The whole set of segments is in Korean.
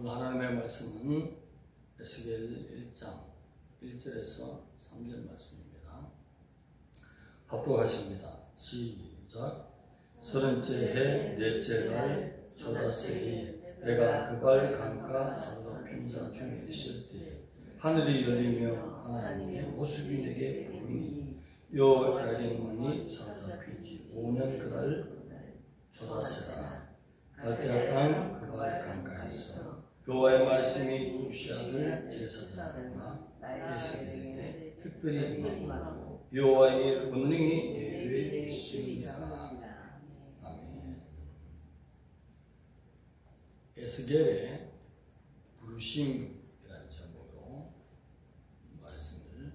오늘 하나님의 말씀은 에스겔 1장 1절에서 3절 말씀입니다. 합독하십니다. 시작. 30째 해 넷째 달 조다스에 내가 그발 강가 사로잡힌 자 중에 있을 때 하늘이 열리며 하나님의 모습이 내게 보이니 여호와의 사로잡힌 지 5년 그달 조다스라. 갈대아 땅 그발 강가에서 여호와의 말씀이 우시아를 제사장과 에스겔에게 특별히 임하고 여호와의 권능이 내게 있습니다. 아멘. 에스겔의 부르심이라는 제목으로 말씀을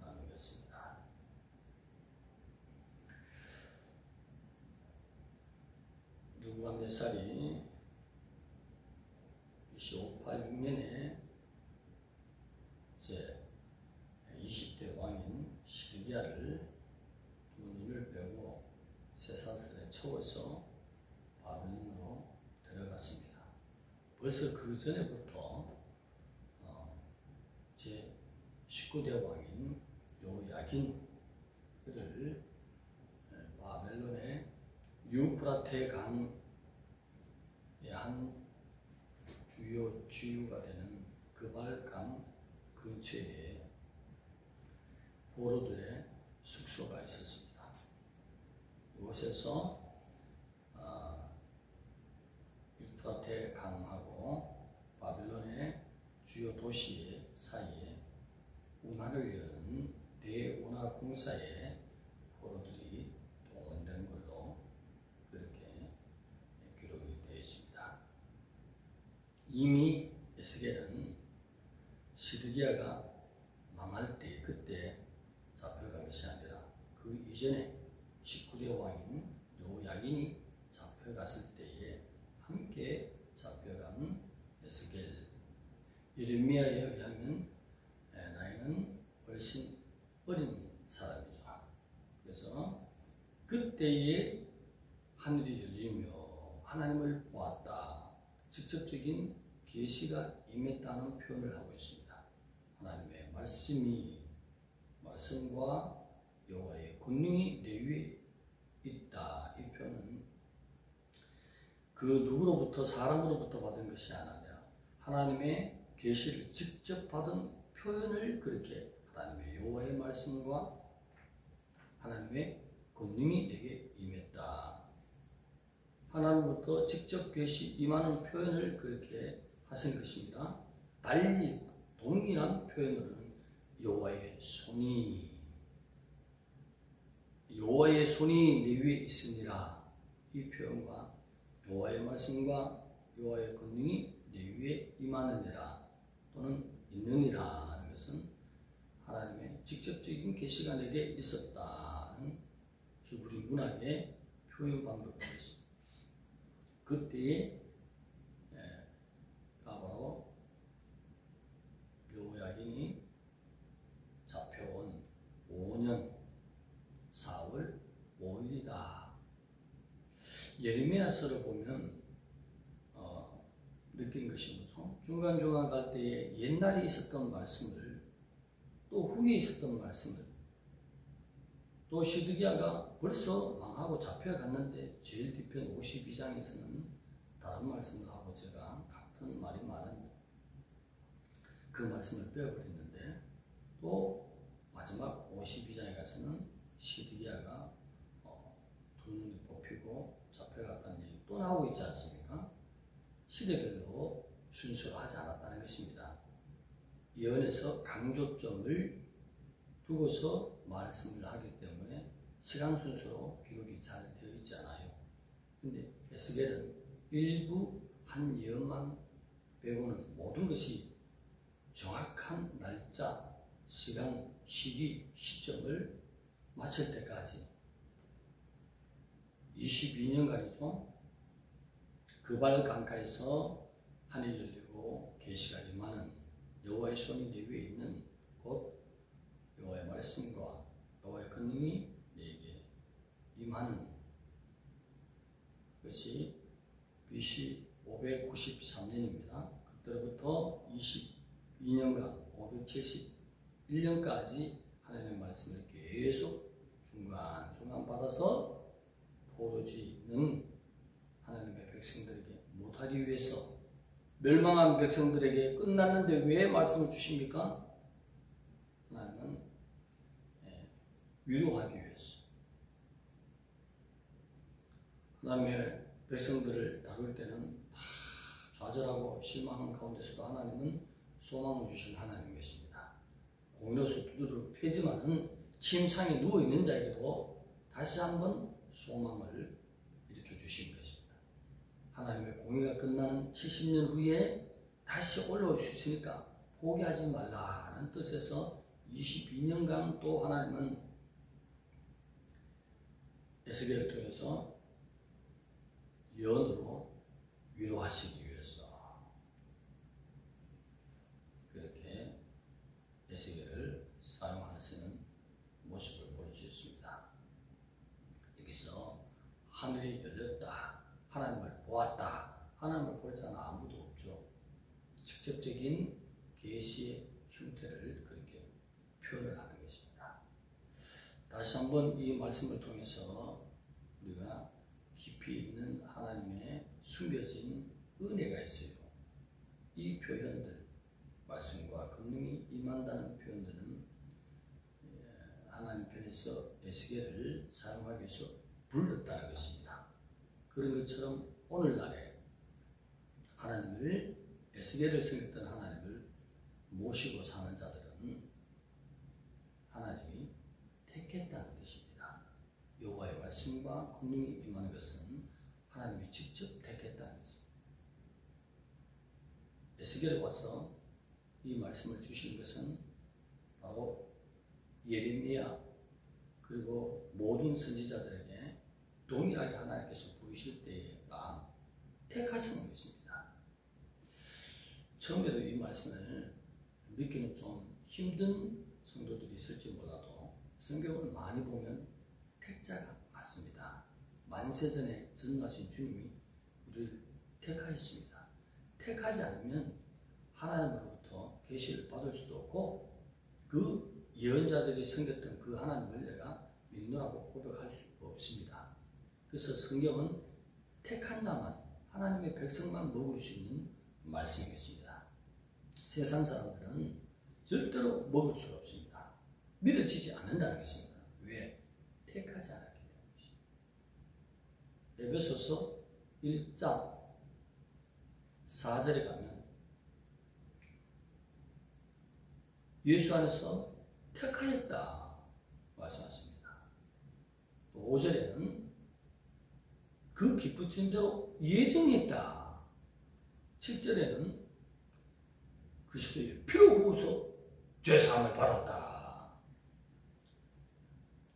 나누겠습니다. 누구가 몇 살이 2586년에 이제 20대 왕인 시드기야를 두 눈을 빼고 쇠사슬에 채워서 바벨론으로 데려갔습니다. 벌써 그 전에부터 제 19대 왕인 요야긴 그를 바벨론의 유프라테 강의 한 주요 지유가 되는 그발강 근처에 포로들의 숙소가 있었습니다. 이곳에서 유프라테 강하고 바벨론의 주요 도시 사이에 운하를 여는 대운하 공사에 포로들이 동원된 걸로 그렇게 기록이 되어 있습니다. 이미 에스겔은 시드기야가 망할 때 그때 잡혀간 것이 아니라 그 이전에 19대 왕인 요야긴이 잡혀갔을 때에 함께 잡혀간 에스겔. 예레미야에 의하면 나이는 훨씬 어린 사람이죠. 그래서 그때에 하늘이 열리며 하나님을 보았다. 직접적인 계시가 임했다는 표현을 하고 있습니다. 하나님의 말씀과 여호와의 권능이 내 위에 있다. 이 표현은 그 누구로부터 사람으로부터 받은 것이 아니라 하나님의 계시를 직접 받은 표현을 그렇게 하나님의 여호와의 말씀과 하나님의 권능이 내게 임했다. 하나님부터 직접 계시 임하는 표현을 그렇게 하신 것입니다. 달리 동일한 표현으로는 여호와의 손이 내 위에 있으니라. 이 표현과 여호와의 말씀과 여호와의 권능이 내 위에 임하느니라 또는 있느니라 하는 것은 하나님의 직접적인 계시가 내게 있었다는 히브리 문학의 표현 방법이 있습니다. 그때에 바로 요야긴이 잡혀온 5년 4월 5일이다. 예레미야서를 보면 느낀 것이 뭐죠? 중간중간 갈 때에 옛날에 있었던 말씀을 또 후에 있었던 말씀을 또 시드기야가 벌써 망하고 잡혀갔는데 제일 뒤편 52장에서는 다른 말씀을 하고 제가 같은 말이 많은 그 말씀을 빼어버렸는데 또 마지막 52장에 가서는 시드기야가 두 눈이 뽑히고 잡혀갔다는 얘기 또 나오고 있지 않습니까? 시대별로 순서를 하지 않았다는 것입니다. 예언에서 강조점을 두고서 말씀을 하기 때문에 시간 순서로 기록이 잘 되어 있지 않아요. 근데 에스겔은 일부 한 예언만 빼고는 모든 것이 정확한 날짜, 시간, 시기, 시점을 마칠 때까지 22년간이죠. 그발 강가에서 하늘이 열리고 계시가 임하는 여호와의 손이 내 위에 있는 곧 여호와의 말씀과 여호와의 권능이 내게 임하는 것이 BC 593년입니다. 22년간 571년까지 하나님의 말씀을 계속 중간중간 받아서 포로주의는 하나님의 백성들에게 못하기 위해서 멸망한 백성들에게 끝났는데 왜 말씀을 주십니까? 하나님은 위로하기 위해서 하나님의 백성들을 다룰 때는 다 좌절하고 실망한 가운데서도 하나님은 소망을 주신 하나님인 것입니다. 공의로서 두드러 패지만은 침상에 누워있는 자에게도 다시 한번 소망을 일으켜주신 것입니다. 하나님의 공의가 끝나는 70년 후에 다시 올라올 수 있으니까 포기하지 말라는 뜻에서 22년간 또 하나님은 에스겔을 통해서 예언으로 위로하시기 위해서 그렇게 에스겔을 사용하시는 모습을 볼 수 있습니다. 여기서 하늘이 열렸다, 하나님을 보았다, 하나님을 볼 자는 아무도 없죠. 직접적인 계시의 형태를 그렇게 표현을 하는 것입니다. 다시 한번 이 말씀을 통해서 우리가 깊이 있는 하나님의 숨겨진 은혜가 있어요. 이 표현들, 말씀과 권능이 임한다는 표현들은 하나님 편에서 에스겔을 사용하기 위해서 불렀다는 것입니다. 그런 것처럼 오늘날에 하나님을, 에스겔을 섬겼던 하나님을 모시고 사는 자들은 하나님이 택했다는 뜻입니다. 여호와의 말씀과 권능이 임하는 것은 하나님이 직접 택했다는 것입니다. 에스겔에 와서 이 말씀을 주신 것은 바로 예레미야 그리고 모든 선지자들에게 동일하게 하나님께서 부르실 때가 택하시는 것입니다. 처음에도 이 말씀을 믿기는 좀 힘든 성도들이 있을지 몰라도 성경을 많이 보면 택자가 맞습니다. 만세전에 전능하신 주님이 우리를 택하였습니다. 택하지 않으면 하나님으로부터 계시를 받을 수도 없고 그 예언자들이 섬겼던 그 하나님을 내가 믿노라고 고백할 수 없습니다. 그래서 성경은 택한 자만, 하나님의 백성만 먹을 수 있는 말씀이겠습니다. 세상 사람들은 절대로 먹을 수가 없습니다. 믿어지지 않는다는 것입니다. 왜? 택하지 않았기 때문입니다. 에베소서 1장 4절에 가면 예수 안에서 택하였다 말씀하십니다. 5절에는 그 기쁘신 대로 예정했다. 7절에는 그리스도의 피로 부어서 죄사함을 받았다.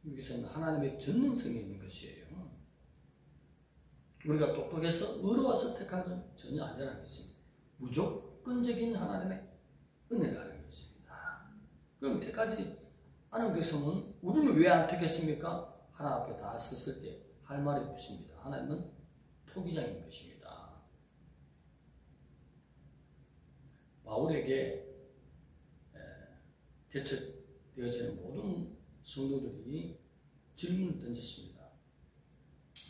여기서는 하나님의 전능성이 있는 것이에요. 우리가 똑똑해서 의로워서 택한 건 전혀 아니라는 것입니다. 무조건적인 하나님의 은혜라는 것입니다. 그럼 택하지 않은 백성은 우리는 왜 안 택했습니까? 하나님 앞에 다 섰을 때 할 말이 없습니다. 하나님은 토기장인 것입니다. 바울에게 개척되어지는 모든 성도들이 질문을 던졌습니다.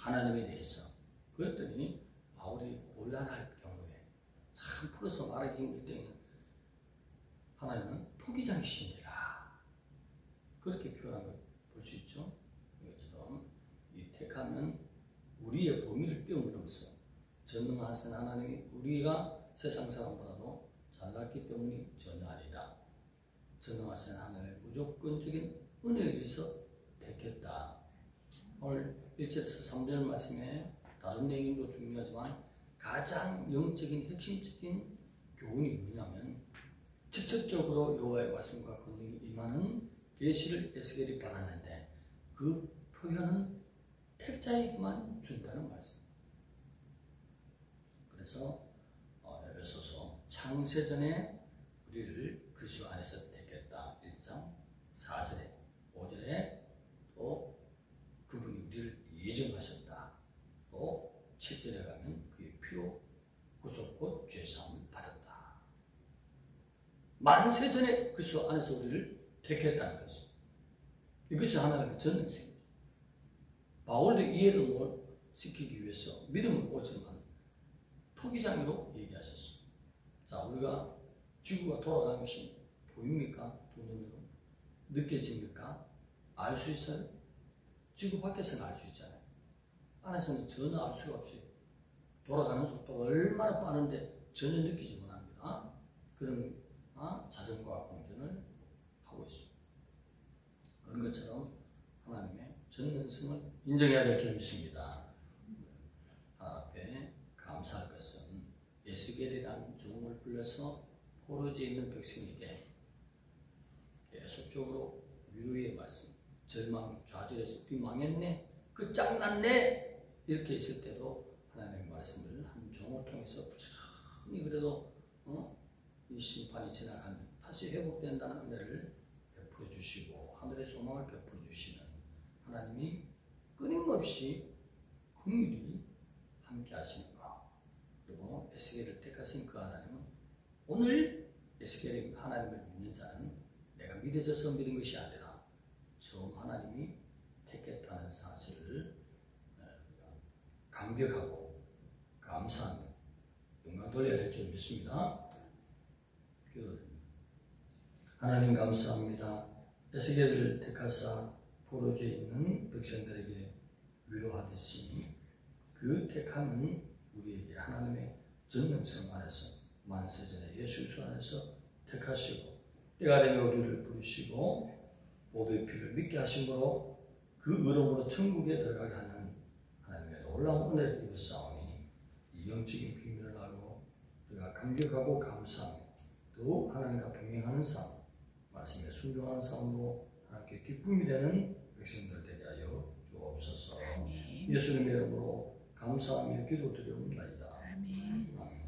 하나님에 대해서. 그랬더니 바울이 곤란할 경우에 참 풀어서 말하기 힘들 때는 하나님은 토기장이시니라. 그렇게 표현한 걸 볼 수 있죠. 이것처럼 이 택하면 우리의 범위를 뛰어넘어서 전능하신 하나님이 우리가 세상 사람보다도 잘났기 때문이 전혀 아니다. 전능하신 하나님의 무조건적인 은혜에 의해서 택했다. 오늘 1절에서 3절 말씀에 다른 내용도 중요하지만 가장 영적인 핵심적인 교훈이 뭐냐면 직접적으로 여호와의 말씀과 권능이 임하는 계시를 에스겔이 받았는데 그 표현은 택자에게만 준다는 말씀. 그래서 에베소서 창세전에 우리를 그리스도 안에서 택했다. 1장 4절에 5절에 또 그분이 우리를 예정하셨다. 또 7절에 가면 그의 피로 구속 곧 죄사함을 받았다. 만세전에 그리스도 안에서 우리를 택했다는 것이. 이것이 하나님의 전능성입니다. 바울도 이해를 못 시키기 위해서 믿음은 오지만 토기장으로 얘기하셨습니다. 자, 우리가 지구가 돌아가는 것이 보입니까? 두 눈으로 느껴집니까? 알 수 있어요? 지구 밖에서는 알 수 있잖아요. 안에서는 전혀 알 수가 없어요. 돌아가는 속도가 얼마나 빠른데 전혀 느끼지 못합니다. 그런 자전거와 공전을 하고 있습니다. 그런 것처럼 하나님의 전능성을 인정해야 될 줄 믿습니다. 하나님 앞에 감사할 것은 에스겔이라는 종을 불러서 포로지에 있는 백성에게 계속적으로 위로의 말씀, 절망, 좌절해서 네 망했네, 끝장났네 이렇게 있을 때도 하나님의 말씀을 한 종을 통해서 부지런히 그래도 이 심판이 지나가면 다시 회복된다는 은혜를 베풀어 주시고 하늘의 소망을 베풀어 주시는 하나님이 끊임없이 긍휼히 함께 하시는 것, 그리고 에스겔을 택하신 그 하나님은 오늘 에스겔이 하나님을 믿는 자는 내가 믿어져서 믿은 것이 아니라 처음 하나님이 택했다는 사실을 감격하고 감사하며 영광 돌려야 될 줄 믿습니다. 하나님 감사합니다. 에스겔을 택하사 포로지에 있는 백성들에게 위로하듯이 그 택함은 우리에게 하나님의 전능성 안에서 만세전에 예수 그리스도 안에서 택하시고 때가 되면 우리를 부르시고 모두의 피를 믿게 하심으로 그 의로움으로 천국에 들어가게 하는 하나님의 놀라운 은혜를 입었사오니 이 영적인 비밀을 알고 우리가 감격하고 감사하며 또 하나님과 동행하는 삶, 말씀에 순종하는 삶으로 하나님께 기쁨이 되는 백성들 되게 하여 주옵소서. 예수님의 이름으로 감사하며 기도드리옵나이다. 아멘.